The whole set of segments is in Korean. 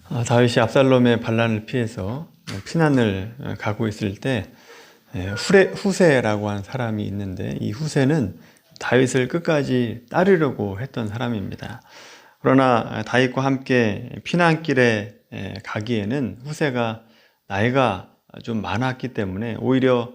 다윗이 압살롬의 반란을 피해서 피난을 가고 있을 때 후세라고 하는 사람이 있는데, 이 후세는 다윗을 끝까지 따르려고 했던 사람입니다. 그러나 다윗과 함께 피난길에 가기에는 후세가 나이가 좀 많았기 때문에 오히려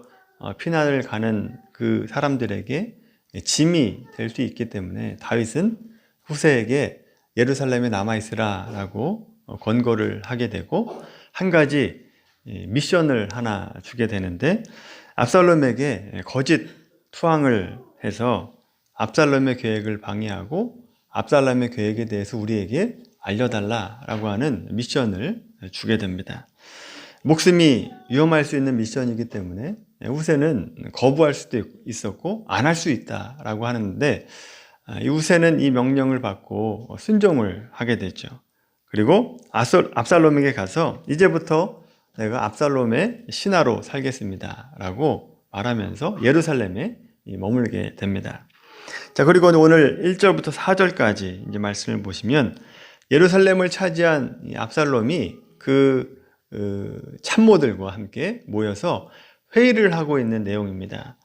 피난을 가는 그 사람들에게 짐이 될 수 있기 때문에 다윗은 후세에게 예루살렘에 남아있으라 라고 권고를 하게 되고, 한 가지 미션을 하나 주게 되는데, 압살롬에게 거짓 투항을 해서 압살롬의 계획을 방해하고 압살롬의 계획에 대해서 우리에게 알려달라라고 하는 미션을 주게 됩니다. 목숨이 위험할 수 있는 미션이기 때문에 후세는 거부할 수도 있었고 안 할 수 있다라고 하는데, 이 후세는 이 명령을 받고 순종을 하게 되죠. 그리고 압살롬에게 가서 이제부터 내가 압살롬의 신하로 살겠습니다 라고 말하면서 예루살렘에 머물게 됩니다. 자, 그리고 오늘 1절부터 4절까지 이제 말씀을 보시면 예루살렘을 차지한 압살롬이 그 참모들과 함께 모여서 회의를 하고 있는 내용입니다.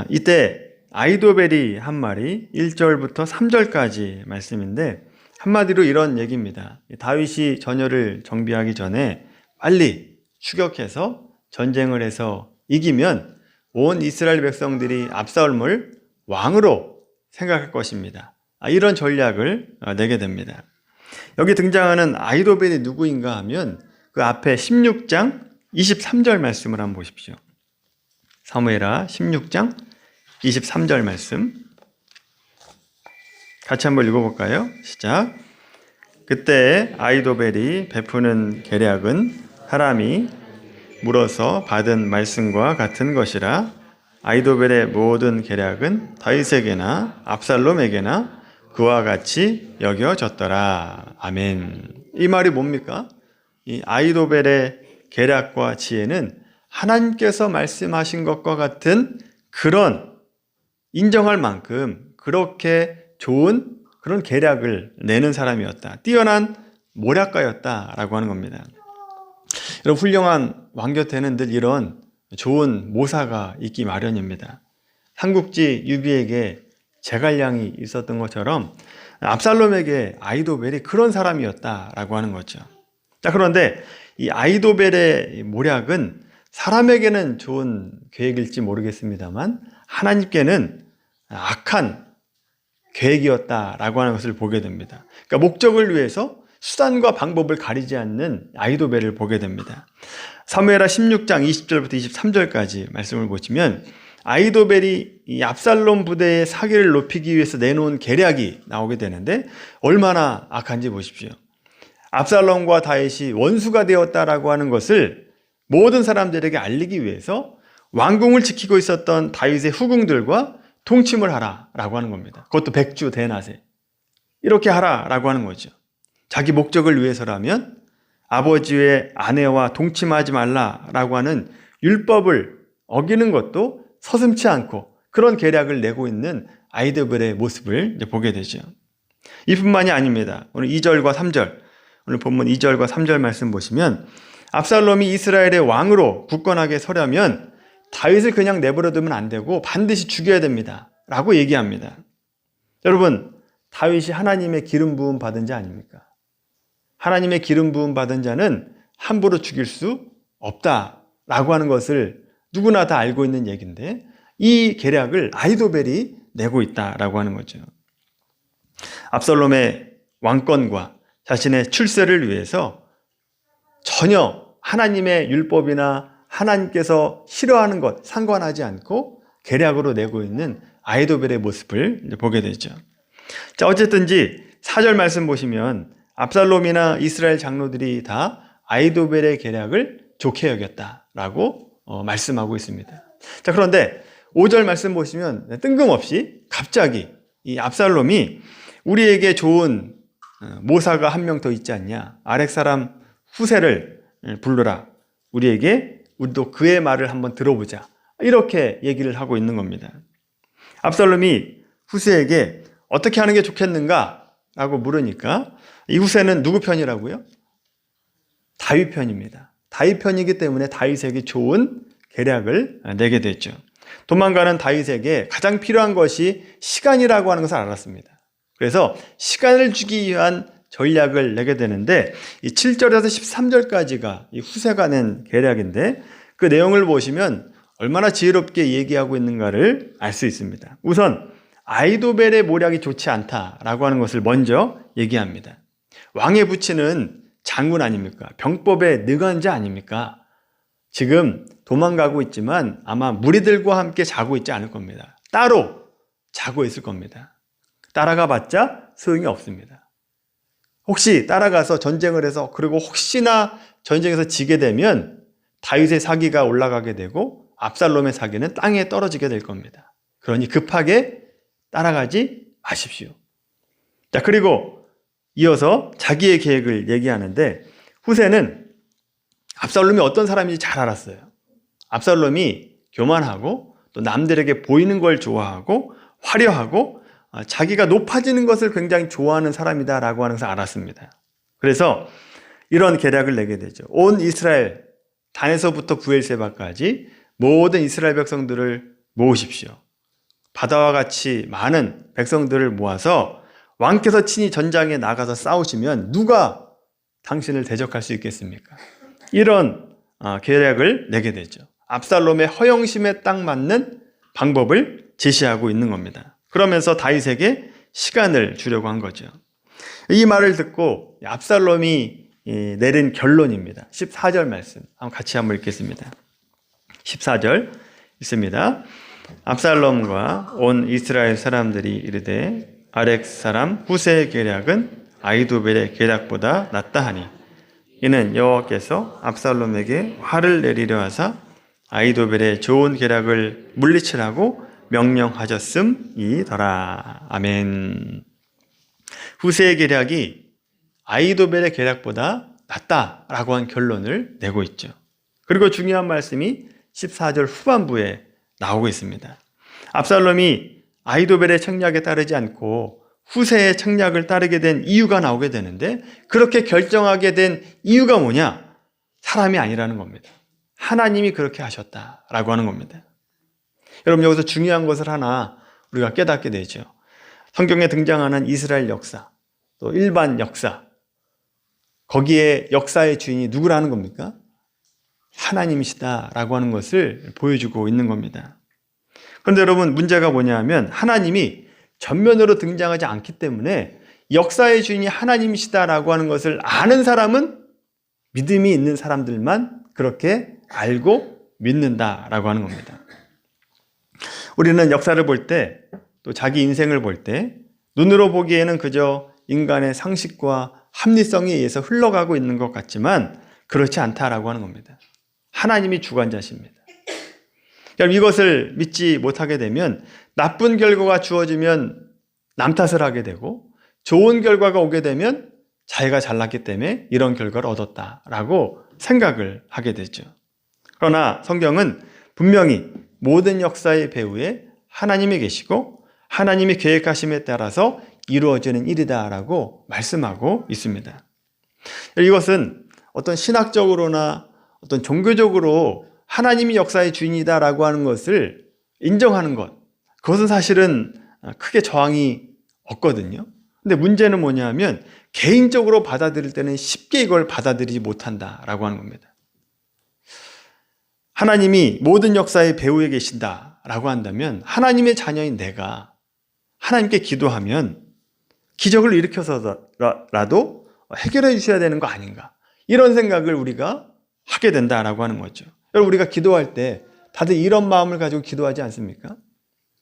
이때 아히도벨이 한 말이 1절부터 3절까지 말씀인데, 한마디로 이런 얘기입니다. 다윗이 전열을 정비하기 전에 빨리 추격해서 전쟁을 해서 이기면 온 이스라엘 백성들이 압살롬을 왕으로 생각할 것입니다. 이런 전략을 내게 됩니다. 여기 등장하는 아히도벨이 누구인가 하면 그 앞에 16장 23절 말씀을 한번 보십시오. 사무엘하 16장 23절 말씀 같이 한번 읽어볼까요? 시작. 그때 아히도벨이 베푸는 계략은 사람이 물어서 받은 말씀과 같은 것이라. 아히도벨의 모든 계략은 다윗에게나 압살롬에게나 그와 같이 여겨졌더라. 아멘. 이 말이 뭡니까? 이 아히도벨의 계략과 지혜는 하나님께서 말씀하신 것과 같은 그런 인정할 만큼 그렇게 좋은 그런 계략을 내는 사람이었다. 뛰어난 모략가였다라고 하는 겁니다. 여러분, 훌륭한 왕 곁에는 늘 이런 좋은 모사가 있기 마련입니다. 삼국지 유비에게 제갈량이 있었던 것처럼 압살롬에게 아히도벨이 그런 사람이었다라고 하는 거죠. 자, 그런데 이 아히도벨의 모략은 사람에게는 좋은 계획일지 모르겠습니다만 하나님께는 악한 계획이었다라고 하는 것을 보게 됩니다. 그러니까 목적을 위해서 수단과 방법을 가리지 않는 아히도벨을 보게 됩니다. 사무엘하 16장 20절부터 23절까지 말씀을 보시면 아히도벨이 이 압살롬 부대의 사기를 높이기 위해서 내놓은 계략이 나오게 되는데, 얼마나 악한지 보십시오. 압살롬과 다윗이 원수가 되었다라고 하는 것을 모든 사람들에게 알리기 위해서 왕궁을 지키고 있었던 다윗의 후궁들과 동침을 하라라고 하는 겁니다. 그것도 백주 대낮에 이렇게 하라라고 하는 거죠. 자기 목적을 위해서라면 아버지의 아내와 동침하지 말라라고 하는 율법을 어기는 것도 서슴지 않고 그런 계략을 내고 있는 아히도벨의 모습을 보게 되죠. 이뿐만이 아닙니다. 오늘 2절과 3절, 오늘 본문 2절과 3절 말씀 보시면 압살롬이 이스라엘의 왕으로 굳건하게 서려면 다윗을 그냥 내버려두면 안 되고 반드시 죽여야 됩니다 라고 얘기합니다. 여러분, 다윗이 하나님의 기름 부음 받은 자 아닙니까? 하나님의 기름 부음 받은 자는 함부로 죽일 수 없다라고 하는 것을 누구나 다 알고 있는 얘기인데, 이 계략을 아히도벨이 내고 있다라고 하는 거죠. 압살롬의 왕권과 자신의 출세를 위해서 전혀 하나님의 율법이나 하나님께서 싫어하는 것 상관하지 않고 계략으로 내고 있는 아히도벨의 모습을 보게 되죠. 자, 어쨌든지 4절 말씀 보시면 압살롬이나 이스라엘 장로들이 다 아히도벨의 계략을 좋게 여겼다라고 말씀하고 있습니다. 자, 그런데 5절 말씀 보시면 뜬금없이 갑자기 이 압살롬이 우리에게 좋은 모사가 한 명 더 있지 않냐, 아렉 사람 후세를 불러라, 우리도 그의 말을 한번 들어보자, 이렇게 얘기를 하고 있는 겁니다. 압살롬이 후세에게 어떻게 하는 게 좋겠는가 라고 물으니까 이 후세는 누구 편이라고요? 다윗 편입니다. 다윗 편이기 때문에 다윗에게 좋은 계략을 내게 됐죠. 도망가는 다윗에게 가장 필요한 것이 시간이라고 하는 것을 알았습니다. 그래서 시간을 주기 위한 전략을 내게 되는데 이 7절에서 13절까지가 이 후세가 낸 계략인데 그 내용을 보시면 얼마나 지혜롭게 얘기하고 있는가를 알 수 있습니다. 우선 아히도벨의 모략이 좋지 않다라고 하는 것을 먼저 얘기합니다. 왕에 붙이는 장군 아닙니까? 병법의 능언자 아닙니까? 지금 도망가고 있지만 아마 무리들과 함께 자고 있지 않을 겁니다. 따로 자고 있을 겁니다. 따라가 봤자 소용이 없습니다. 혹시 따라가서 전쟁을 해서 그리고 혹시나 전쟁에서 지게 되면 다윗의 사기가 올라가게 되고 압살롬의 사기는 땅에 떨어지게 될 겁니다. 그러니 급하게 따라가지 마십시오. 자, 그리고 이어서 자기의 계획을 얘기하는데 후세는 압살롬이 어떤 사람인지 잘 알았어요. 압살롬이 교만하고 또 남들에게 보이는 걸 좋아하고 화려하고 자기가 높아지는 것을 굉장히 좋아하는 사람이다라고 하는 것을 알았습니다. 그래서 이런 계략을 내게 되죠. 온 이스라엘 단에서부터 부엘세바까지 모든 이스라엘 백성들을 모으십시오. 바다와 같이 많은 백성들을 모아서 왕께서 친히 전장에 나가서 싸우시면 누가 당신을 대적할 수 있겠습니까? 이런 계략을 내게 되죠. 압살롬의 허영심에 딱 맞는 방법을 제시하고 있는 겁니다. 그러면서 다윗에게 시간을 주려고 한 거죠. 이 말을 듣고 압살롬이 내린 결론입니다. 14절 말씀 같이 한번 읽겠습니다. 14절 있습니다. 압살롬과 온 이스라엘 사람들이 이르되 아렉 사람 후세의 계략은 아히도벨의 계략보다 낫다 하니 이는 여호와께서 압살롬에게 화를 내리려 하사 아히도벨의 좋은 계략을 물리치라고 명령하셨음이더라. 아멘. 후세의 계략이 아히도벨의 계략보다 낫다라고 한 결론을 내고 있죠. 그리고 중요한 말씀이 14절 후반부에 나오고 있습니다. 압살롬이 아히도벨의 책략에 따르지 않고 후세의 책략을 따르게 된 이유가 나오게 되는데 그렇게 결정하게 된 이유가 뭐냐? 사람이 아니라는 겁니다. 하나님이 그렇게 하셨다라고 하는 겁니다. 여러분 여기서 중요한 것을 하나 우리가 깨닫게 되죠. 성경에 등장하는 이스라엘 역사, 또 일반 역사, 거기에 역사의 주인이 누구라는 겁니까? 하나님이시다라고 하는 것을 보여주고 있는 겁니다. 그런데 여러분 문제가 뭐냐 하면 하나님이 전면으로 등장하지 않기 때문에 역사의 주인이 하나님이시다라고 하는 것을 아는 사람은 믿음이 있는 사람들만 그렇게 알고 믿는다라고 하는 겁니다. 우리는 역사를 볼 때 또 자기 인생을 볼 때 눈으로 보기에는 그저 인간의 상식과 합리성에 의해서 흘러가고 있는 것 같지만 그렇지 않다라고 하는 겁니다. 하나님이 주관자십니다. 여러분 이것을 믿지 못하게 되면 나쁜 결과가 주어지면 남 탓을 하게 되고 좋은 결과가 오게 되면 자기가 잘났기 때문에 이런 결과를 얻었다라고 생각을 하게 되죠. 그러나 성경은 분명히 모든 역사의 배후에 하나님이 계시고 하나님이 계획하심에 따라서 이루어지는 일이다라고 말씀하고 있습니다. 이것은 어떤 신학적으로나 어떤 종교적으로 하나님이 역사의 주인이다라고 하는 것을 인정하는 것, 그것은 사실은 크게 저항이 없거든요. 근데 문제는 뭐냐 하면 개인적으로 받아들일 때는 쉽게 이걸 받아들이지 못한다라고 하는 겁니다. 하나님이 모든 역사의 배후에 계신다라고 한다면 하나님의 자녀인 내가 하나님께 기도하면 기적을 일으켜서라도 해결해 주셔야 되는 거 아닌가, 이런 생각을 우리가 하게 된다라고 하는 거죠. 여러분 우리가 기도할 때 다들 이런 마음을 가지고 기도하지 않습니까?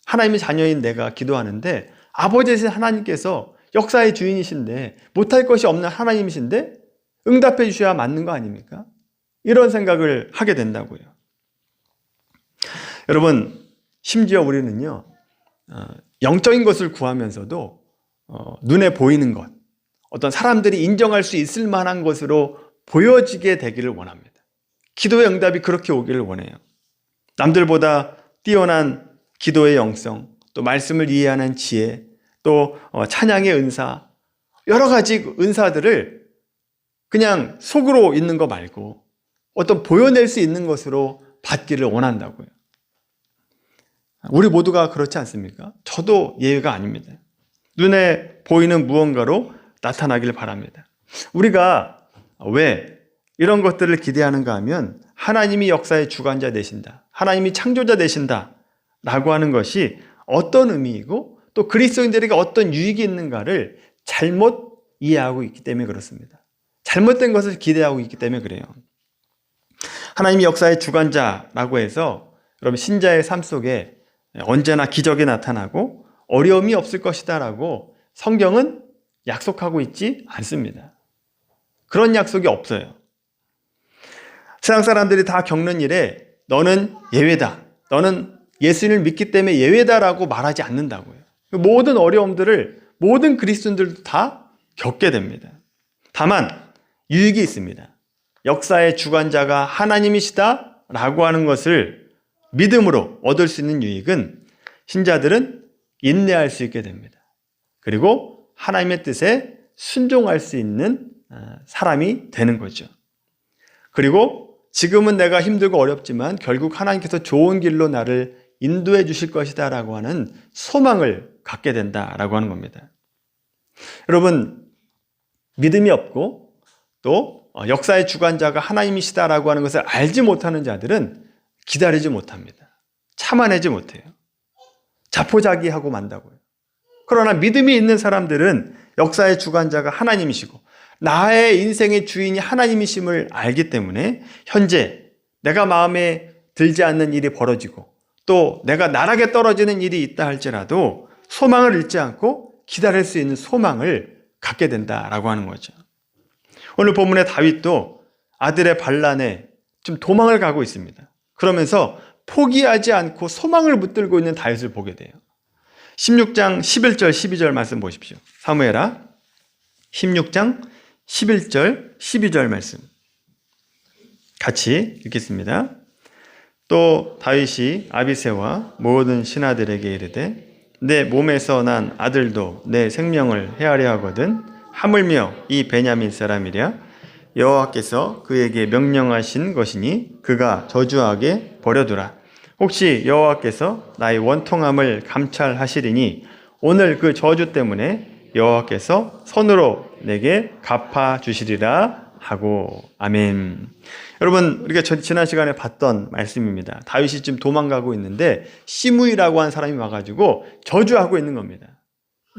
하나님의 자녀인 내가 기도하는데 아버지이신 하나님께서 역사의 주인이신데 못할 것이 없는 하나님이신데 응답해 주셔야 맞는 거 아닙니까? 이런 생각을 하게 된다고요. 여러분 심지어 우리는요 영적인 것을 구하면서도 눈에 보이는 것, 어떤 사람들이 인정할 수 있을 만한 것으로 보여지게 되기를 원합니다. 기도의 응답이 그렇게 오기를 원해요. 남들보다 뛰어난 기도의 영성, 또 말씀을 이해하는 지혜, 또 찬양의 은사, 여러 가지 은사들을 그냥 속으로 있는 거 말고 어떤 보여낼 수 있는 것으로 받기를 원한다고요. 우리 모두가 그렇지 않습니까? 저도 예외가 아닙니다. 눈에 보이는 무언가로 나타나길 바랍니다. 우리가 왜 이런 것들을 기대하는가 하면 하나님이 역사의 주관자 되신다, 하나님이 창조자 되신다 라고 하는 것이 어떤 의미이고 또 그리스도인들에게 어떤 유익이 있는가를 잘못 이해하고 있기 때문에 그렇습니다. 잘못된 것을 기대하고 있기 때문에 그래요. 하나님이 역사의 주관자라고 해서 여러분 신자의 삶 속에 언제나 기적이 나타나고 어려움이 없을 것이다 라고 성경은 약속하고 있지 않습니다. 그런 약속이 없어요. 세상 사람들이 다 겪는 일에 너는 예외다, 너는 예수님을 믿기 때문에 예외다라고 말하지 않는다고요. 모든 어려움들을 모든 그리스도인들도 다 겪게 됩니다. 다만 유익이 있습니다. 역사의 주관자가 하나님이시다 라고 하는 것을 믿음으로 얻을 수 있는 유익은 신자들은 인내할 수 있게 됩니다. 그리고 하나님의 뜻에 순종할 수 있는 사람이 되는 거죠. 그리고 지금은 내가 힘들고 어렵지만 결국 하나님께서 좋은 길로 나를 인도해 주실 것이다 라고 하는 소망을 갖게 된다라고 하는 겁니다. 여러분, 믿음이 없고 또 역사의 주관자가 하나님이시다라고 하는 것을 알지 못하는 자들은 기다리지 못합니다. 참아내지 못해요. 자포자기하고 만다고요. 그러나 믿음이 있는 사람들은 역사의 주관자가 하나님이시고 나의 인생의 주인이 하나님이심을 알기 때문에 현재 내가 마음에 들지 않는 일이 벌어지고 또 내가 나락에 떨어지는 일이 있다 할지라도 소망을 잃지 않고 기다릴 수 있는 소망을 갖게 된다라고 하는 거죠. 오늘 본문의 다윗도 아들의 반란에 좀 도망을 가고 있습니다. 그러면서 포기하지 않고 소망을 붙들고 있는 다윗을 보게 돼요. 16장 11절 12절 말씀 보십시오. 사무엘하 16장 11절 12절 말씀 같이 읽겠습니다. 또 다윗이 아비새와 모든 신하들에게 이르되 내 몸에서 난 아들도 내 생명을 헤아려 하거든 하물며 이 베냐민 사람이랴 여호와께서 그에게 명령하신 것이니 그가 저주하게 버려두라. 혹시 여호와께서 나의 원통함을 감찰하시리니 오늘 그 저주 때문에 여호와께서 손으로 내게 갚아주시리라 하고. 아멘. 여러분, 우리가 지난 시간에 봤던 말씀입니다. 다윗이 지금 도망가고 있는데 시므이라고 하는 사람이 와가지고 저주하고 있는 겁니다.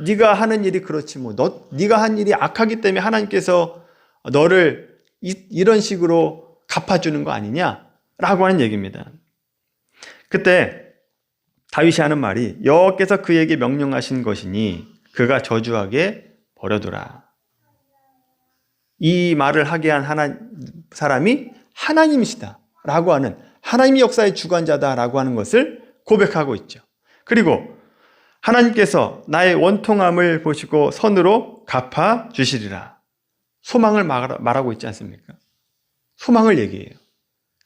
네가 하는 일이 그렇지 뭐 네가 한 일이 악하기 때문에 하나님께서 너를 이런 식으로 갚아주는 거 아니냐라고 하는 얘기입니다. 그때 다윗이 하는 말이 여호와께서 그에게 명령하신 것이니 그가 저주하게 버려두라. 이 말을 하게 한 사람이 하나님이시다라고 하는, 하나님이 역사의 주관자다라고 하는 것을 고백하고 있죠. 그리고 하나님께서 나의 원통함을 보시고 선으로 갚아 주시리라. 소망을 말하고 있지 않습니까? 소망을 얘기해요.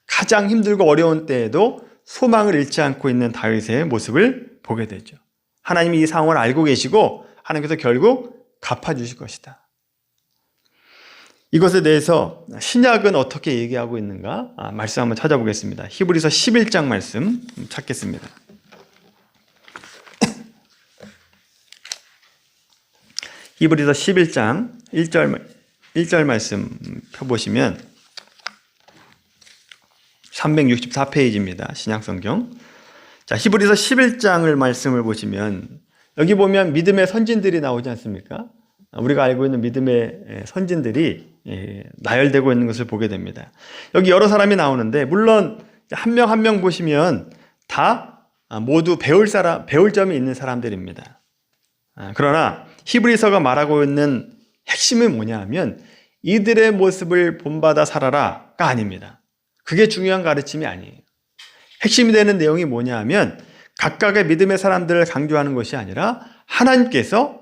가장 힘들고 어려운 때에도 소망을 잃지 않고 있는 다윗의 모습을 보게 되죠. 하나님이 이 상황을 알고 계시고 하나님께서 결국 갚아주실 것이다. 이것에 대해서 신약은 어떻게 얘기하고 있는가? 말씀 한번 찾아보겠습니다. 히브리서 11장 말씀 찾겠습니다. 히브리서 11장 1절 말씀 펴보시면 364페이지입니다. 신약성경. 자, 히브리서 11장을 말씀을 보시면 여기 보면 믿음의 선진들이 나오지 않습니까? 우리가 알고 있는 믿음의 선진들이 나열되고 있는 것을 보게 됩니다. 여기 여러 사람이 나오는데 물론 한 명 한 명 보시면 다 모두 배울 점이 있는 사람들입니다. 그러나 히브리서가 말하고 있는 핵심이 뭐냐 하면 이들의 모습을 본받아 살아라가 아닙니다. 그게 중요한 가르침이 아니에요. 핵심이 되는 내용이 뭐냐 하면 각각의 믿음의 사람들을 강조하는 것이 아니라 하나님께서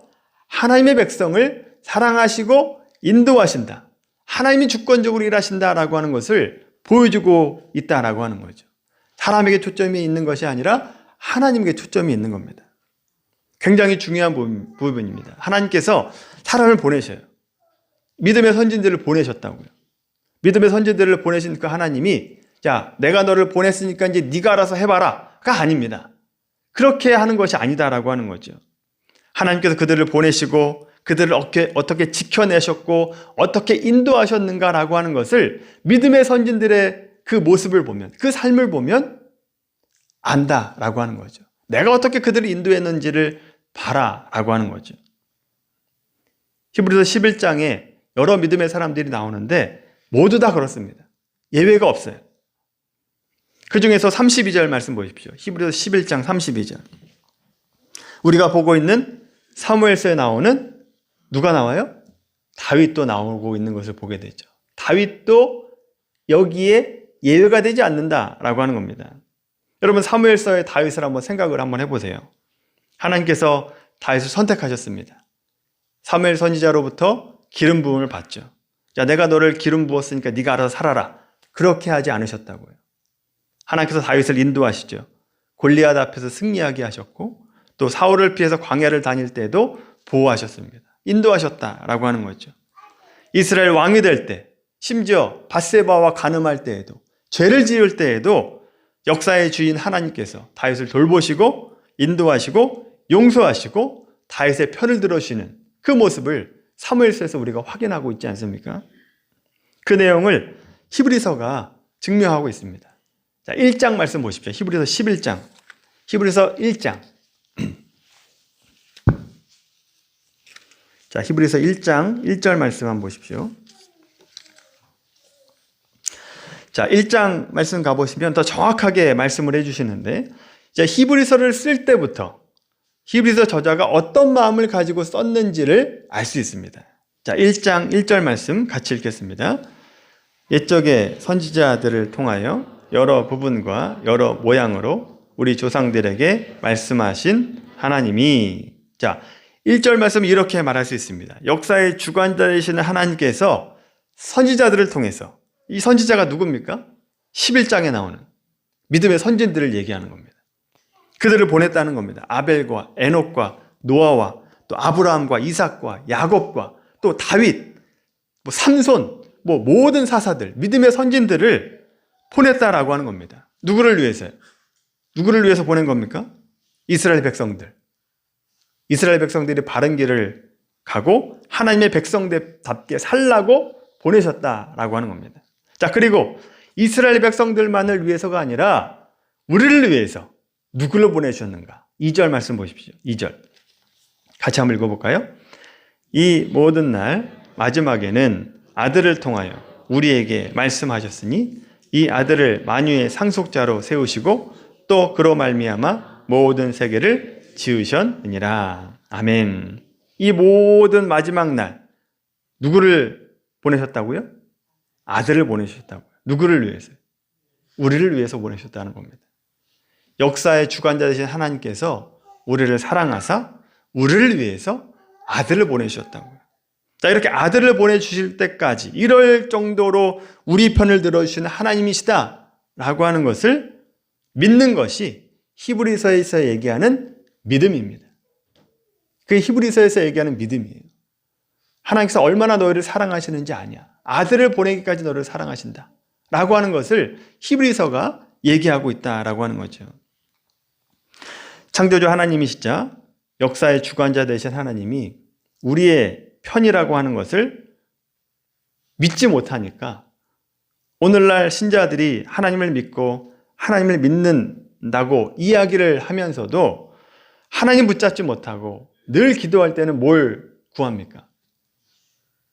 하나님의 백성을 사랑하시고 인도하신다. 하나님이 주권적으로 일하신다라고 하는 것을 보여주고 있다라고 하는 거죠. 사람에게 초점이 있는 것이 아니라 하나님에게 초점이 있는 겁니다. 굉장히 중요한 부분입니다. 하나님께서 사람을 보내셔요. 믿음의 선진들을 보내셨다고요. 믿음의 선진들을 보내신 그 하나님이 자, 내가 너를 보냈으니까 이제 네가 알아서 해봐라가 아닙니다. 그렇게 하는 것이 아니다라고 하는 거죠. 하나님께서 그들을 보내시고 그들을 어떻게 지켜내셨고 어떻게 인도하셨는가라고 하는 것을 믿음의 선진들의 그 모습을 보면, 그 삶을 보면 안다라고 하는 거죠. 내가 어떻게 그들을 인도했는지를 봐라라고 하는 거죠. 히브리서 11장에 여러 믿음의 사람들이 나오는데 모두 다 그렇습니다. 예외가 없어요. 그 중에서 32절 말씀 보십시오. 히브리서 11장 32절. 우리가 보고 있는 사무엘서에 나오는 누가 나와요? 다윗도 나오고 있는 것을 보게 되죠. 다윗도 여기에 예외가 되지 않는다라고 하는 겁니다. 여러분 사무엘서의 다윗을 생각을 한번 해보세요. 하나님께서 다윗을 선택하셨습니다. 사무엘 선지자로부터 기름 부음을 받죠. 자, 내가 너를 기름 부었으니까 네가 알아서 살아라. 그렇게 하지 않으셨다고요. 하나님께서 다윗을 인도하시죠. 골리앗 앞에서 승리하게 하셨고 또 사울을 피해서 광야를 다닐 때도 보호하셨습니다. 인도하셨다라고 하는 거죠. 이스라엘 왕이 될 때, 심지어 밧세바와 간음할 때에도, 죄를 지을 때에도 역사의 주인 하나님께서 다윗을 돌보시고 인도하시고 용서하시고 다윗의 편을 들어주시는 그 모습을 사무엘서에서 우리가 확인하고 있지 않습니까? 그 내용을 히브리서가 증명하고 있습니다. 자, 1장 말씀 보십시오. 히브리서 11장. 히브리서 1장. 자, 히브리서 1장 1절 말씀 한번 보십시오. 자, 1장 말씀 가보시면 더 정확하게 말씀을 해주시는데, 이제 히브리서를 쓸 때부터 히브리서 저자가 어떤 마음을 가지고 썼는지를 알 수 있습니다. 자, 1장 1절 말씀 같이 읽겠습니다. 옛적의 선지자들을 통하여 여러 부분과 여러 모양으로 우리 조상들에게 말씀하신 하나님이, 자, 1절 말씀 이렇게 말할 수 있습니다. 역사의 주관자이시는 하나님께서 선지자들을 통해서, 이 선지자가 누굽니까? 11장에 나오는 믿음의 선진들을 얘기하는 겁니다. 그들을 보냈다는 겁니다. 아벨과 에녹과 노아와 또 아브라함과 이삭과 야곱과 또 다윗, 삼손, 모든 사사들, 믿음의 선진들을 보냈다라고 하는 겁니다. 누구를 위해서요? 누구를 위해서 보낸 겁니까? 이스라엘 백성들. 이스라엘 백성들이 바른 길을 가고 하나님의 백성답게 살라고 보내셨다라고 하는 겁니다. 자, 그리고 이스라엘 백성들만을 위해서가 아니라 우리를 위해서 누구를 보내주셨는가? 2절 말씀 보십시오. 2절. 같이 한번 읽어볼까요? 이 모든 날 마지막에는 아들을 통하여 우리에게 말씀하셨으니 이 아들을 만유의 상속자로 세우시고 또 그로 말미암아 모든 세계를 지으셨느니라. 아멘. 이 모든 마지막 날 누구를 보내셨다고요? 아들을 보내주셨다고요. 누구를 위해서요? 우리를 위해서 보내셨다는 겁니다. 역사의 주관자 되신 하나님께서 우리를 사랑하사 우리를 위해서 아들을 보내주셨다고요. 자, 이렇게 아들을 보내주실 때까지 이럴 정도로 우리 편을 들어주시는 하나님이시다라고 하는 것을 믿는 것이 히브리서에서 얘기하는 믿음입니다. 그게 히브리서에서 얘기하는 믿음이에요. 하나님께서 얼마나 너희를 사랑하시는지 아냐. 아들을 보내기까지 너를 사랑하신다 라고 하는 것을 히브리서가 얘기하고 있다라고 하는 거죠. 창조주 하나님이시자 역사의 주관자 되신 하나님이 우리의 편이라고 하는 것을 믿지 못하니까 오늘날 신자들이 하나님을 믿고 하나님을 믿는다고 이야기를 하면서도 하나님 붙잡지 못하고 늘 기도할 때는 뭘 구합니까?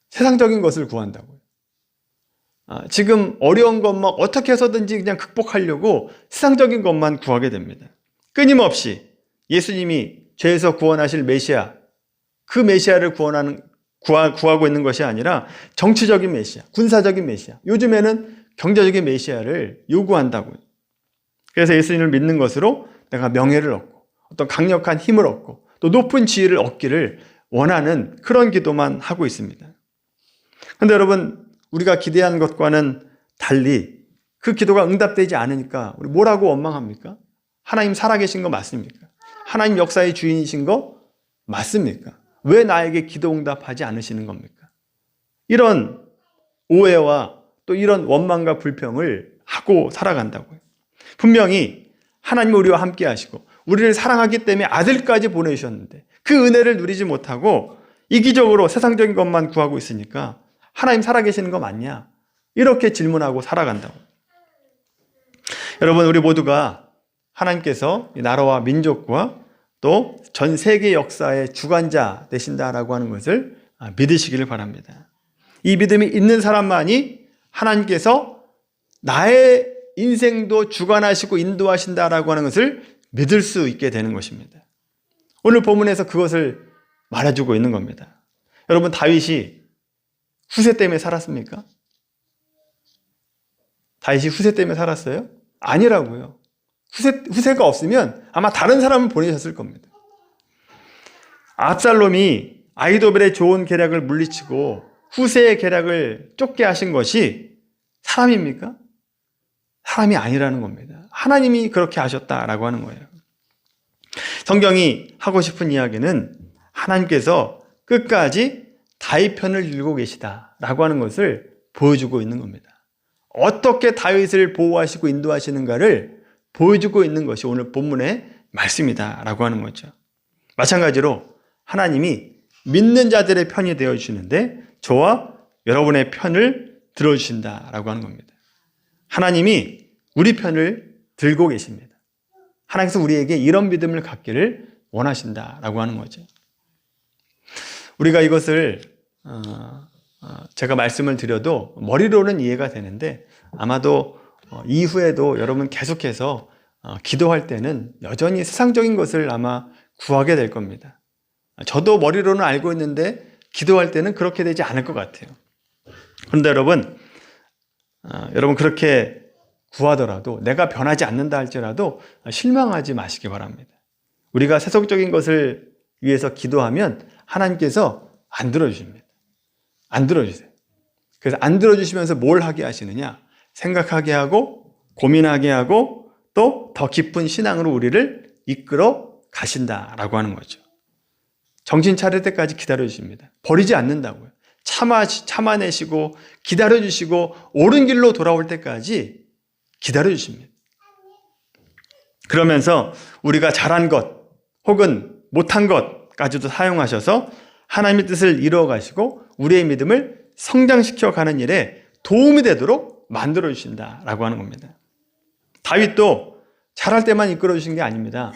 세상적인 것을 구한다고요. 지금 어려운 것만 어떻게 해서든지 그냥 극복하려고 세상적인 것만 구하게 됩니다. 끊임없이 예수님이 죄에서 구원하실 메시아, 그 메시아를 구하고 있는 것이 아니라 정치적인 메시아, 군사적인 메시아, 요즘에는 경제적인 메시아를 요구한다고요. 그래서 예수님을 믿는 것으로 내가 명예를 얻고 어떤 강력한 힘을 얻고 또 높은 지위를 얻기를 원하는 그런 기도만 하고 있습니다. 그런데 여러분, 우리가 기대한 것과는 달리 그 기도가 응답되지 않으니까 우리 뭐라고 원망합니까? 하나님 살아계신 거 맞습니까? 하나님 역사의 주인이신 거 맞습니까? 왜 나에게 기도 응답하지 않으시는 겁니까? 이런 오해와 또 이런 원망과 불평을 하고 살아간다고요. 분명히 하나님이 우리와 함께 하시고 우리를 사랑하기 때문에 아들까지 보내주셨는데 그 은혜를 누리지 못하고 이기적으로 세상적인 것만 구하고 있으니까 하나님 살아계시는 거 맞냐? 이렇게 질문하고 살아간다고. 여러분, 우리 모두가 하나님께서 나라와 민족과 또 전 세계 역사의 주관자 되신다라고 하는 것을 믿으시기를 바랍니다. 이 믿음이 있는 사람만이 하나님께서 나의 인생도 주관하시고 인도하신다라고 하는 것을 믿을 수 있게 되는 것입니다. 오늘 본문에서 그것을 말해주고 있는 겁니다. 여러분, 다윗이 후세 때문에 살았습니까? 다윗이 후세 때문에 살았어요? 아니라고요. 후세가 없으면 아마 다른 사람을 보내셨을 겁니다. 압살롬이 아히도벨의 좋은 계략을 물리치고 후세의 계략을 쫓게 하신 것이 사람입니까? 사람이 아니라는 겁니다. 하나님이 그렇게 하셨다라고 하는 거예요. 성경이 하고 싶은 이야기는 하나님께서 끝까지 다윗 편을 들고 계시다라고 하는 것을 보여주고 있는 겁니다. 어떻게 다윗을 보호하시고 인도하시는가를 보여주고 있는 것이 오늘 본문의 말씀이다라고 하는 거죠. 마찬가지로 하나님이 믿는 자들의 편이 되어주시는데 저와 여러분의 편을 들어주신다라고 하는 겁니다. 하나님이 우리 편을 들고 계십니다. 하나님께서 우리에게 이런 믿음을 갖기를 원하신다라고 하는 거죠. 우리가 이것을 제가 말씀을 드려도 머리로는 이해가 되는데 아마도 이후에도 여러분 계속해서 기도할 때는 여전히 세상적인 것을 아마 구하게 될 겁니다. 저도 머리로는 알고 있는데 기도할 때는 그렇게 되지 않을 것 같아요. 그런데 여러분 그렇게 구하더라도 내가 변하지 않는다 할지라도 실망하지 마시기 바랍니다. 우리가 세속적인 것을 위해서 기도하면 하나님께서 안 들어주십니다. 안 들어주세요. 그래서 안 들어주시면서 뭘 하게 하시느냐? 생각하게 하고 고민하게 하고 또 더 깊은 신앙으로 우리를 이끌어 가신다라고 하는 거죠. 정신 차릴 때까지 기다려주십니다. 버리지 않는다고요. 참아내시고 기다려주시고 옳은 길로 돌아올 때까지 기다려주십니다. 그러면서 우리가 잘한 것 혹은 못한 것까지도 사용하셔서 하나님의 뜻을 이루어 가시고 우리의 믿음을 성장시켜 가는 일에 도움이 되도록 만들어 주신다라고 하는 겁니다. 다윗도 잘할 때만 이끌어 주신 게 아닙니다.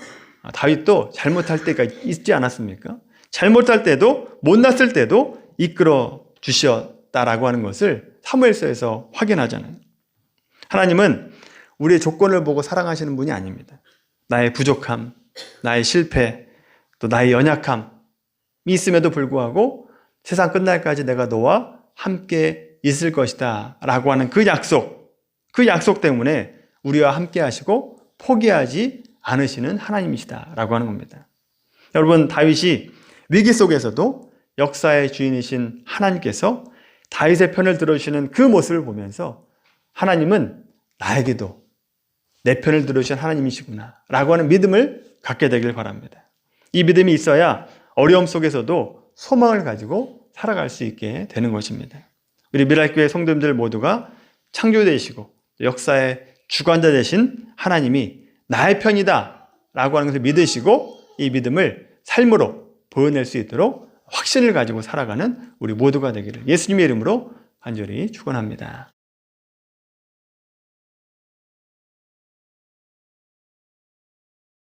다윗도 잘못할 때가 있지 않았습니까? 잘못할 때도 못났을 때도 이끌어 주셨다라고 하는 것을 사무엘서에서 확인하잖아요. 하나님은 우리의 조건을 보고 사랑하시는 분이 아닙니다. 나의 부족함, 나의 실패, 또 나의 연약함이 있음에도 불구하고 세상 끝날까지 내가 너와 함께 있을 것이다 라고 하는 그 약속 때문에 우리와 함께 하시고 포기하지 않으시는 하나님이시다 라고 하는 겁니다. 여러분, 다윗이 위기 속에서도 역사의 주인이신 하나님께서 다윗의 편을 들어주시는 그 모습을 보면서 하나님은 나에게도 내 편을 들어주신 하나님이시구나 라고 하는 믿음을 갖게 되길 바랍니다. 이 믿음이 있어야 어려움 속에서도 소망을 가지고 살아갈 수 있게 되는 것입니다. 우리 미랄교회 성도님들 모두가 창조되시고 역사의 주관자 되신 하나님이 나의 편이다 라고 하는 것을 믿으시고 이 믿음을 삶으로 보여낼 수 있도록 확신을 가지고 살아가는 우리 모두가 되기를 예수님의 이름으로 간절히 축원합니다.